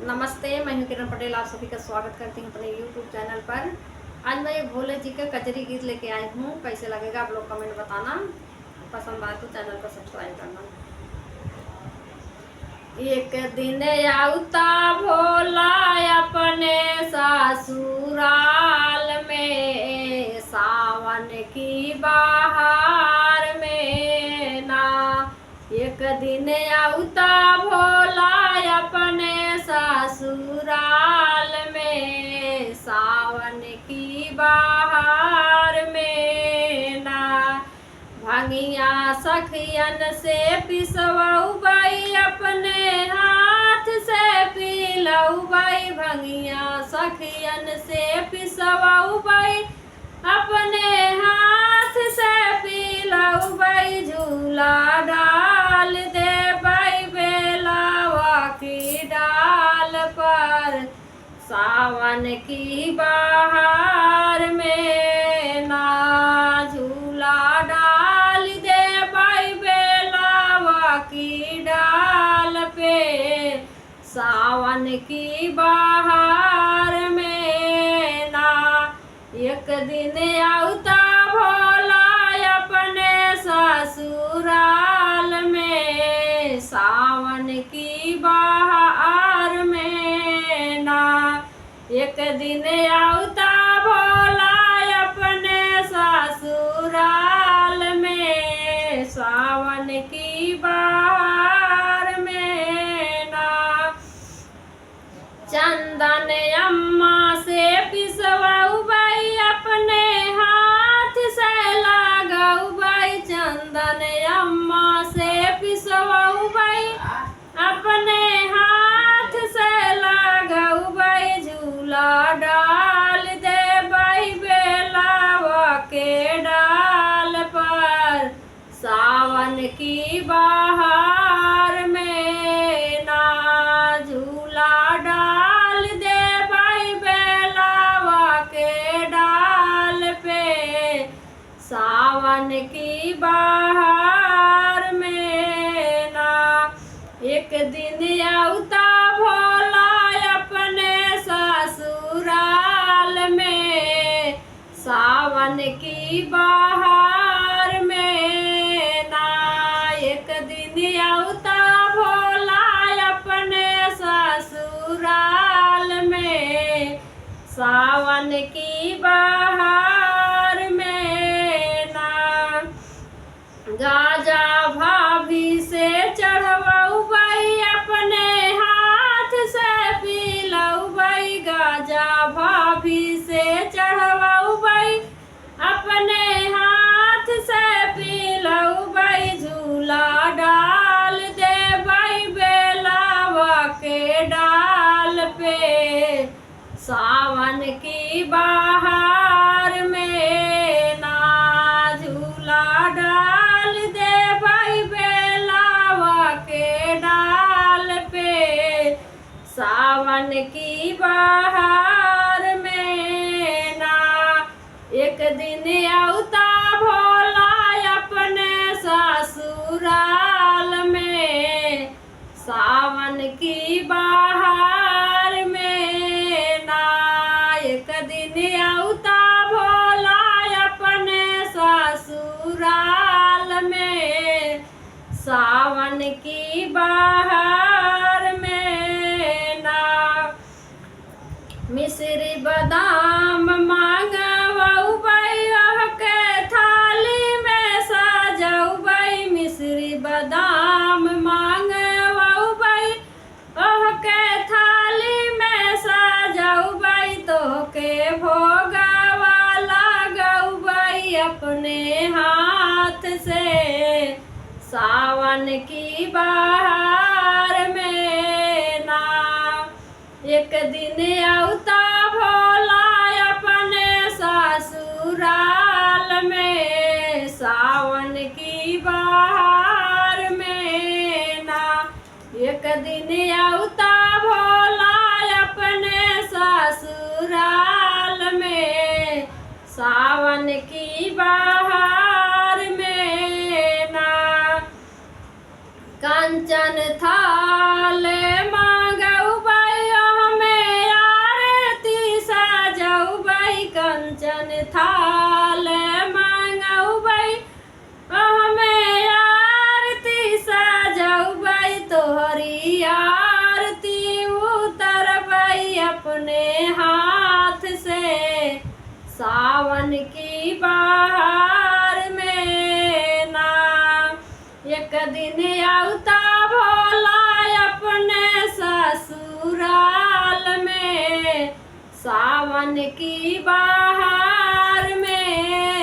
नमस्ते, मैं हूं किरण पटेल। आप सभी का स्वागत करती हूं अपने YouTube चैनल पर। आज मैं एक भोले जी का कजरी गीत लेके आई हूं। कैसे लगेगा आप लोग कमेंट बताना। पसंद आए तो चैनल को सब्सक्राइब करना। एक दिन आउता भोला अपने ससुराल में, सावन की बहार में ना। एक दिन आउता भोला अपने ससुराल में, सावन की बहार में ना। भंगिया सखियन से पिसवई अपने हाथ से पिलवई। भंगिया सखियन से पिसवई अपने हाथ से पिलवई। झूला डाल देवई बेलावा की डाल पर, सावन की बहार में ना। झूला डाल देवई बेलावा की डाल पे, सावन की बहार में ना। एक दिन आउता भोला अपने ससुराल में, सावन की बहार में ना। एक दिन आउता भोला अपने ससुराल में, सावन की बहार में ना। चंदन अम्मा से पिसवई अपने हाथ से लगवई। चंदन अम्मा से पिसवई अपने हाथ से लगवई। झूला डाल देवई बेलावा के डाल पर, सावन की बहार में ना। झूला डाल देवई बेलावा के डाल पे, सावन की बहार में ना। एक दिन आउता भोला अपने ससुराल में, सावन की बहार में ना। एक दिन आउता भोला अपने ससुराल में, सावन की बहार में ना। गाजा भाभी से चढ़वई अपने हाथ से पिलवई। गाजा भाभी से चढ़वई अपने हाथ से पिलवई। झूला डाल देवई बेलावा के डाल पे, सावन की बहार में ना। झूला डाल देवई बेलावा के डाल पे, सावन की बहार में ना। एक दिन आउता भोला अपने ससुराल में, सावन की बहार में ना। एक दिन आउता भोला अपने ससुराल में, सावन की बहार में ना। मिश्री बादाम मांगवई के थाली में सजवई। मिश्री बादाम मांगवई के थाली में सजवई। तो के भोगवा लगवई अपने हाथ से, सावन की बहार में ना। एक दिन आउता भोला अपने ससुराल में, सावन की बहार में ना। एक दिन आउता भोला अपने ससुराल में, सावन की बहार में ना। कंचन थाल मांगऊ तोहरी आरती उतरबई अपने हाथ से सावन की बहार में ना। एक दिन औता भोला अपने ससुराल में सावन की बहार में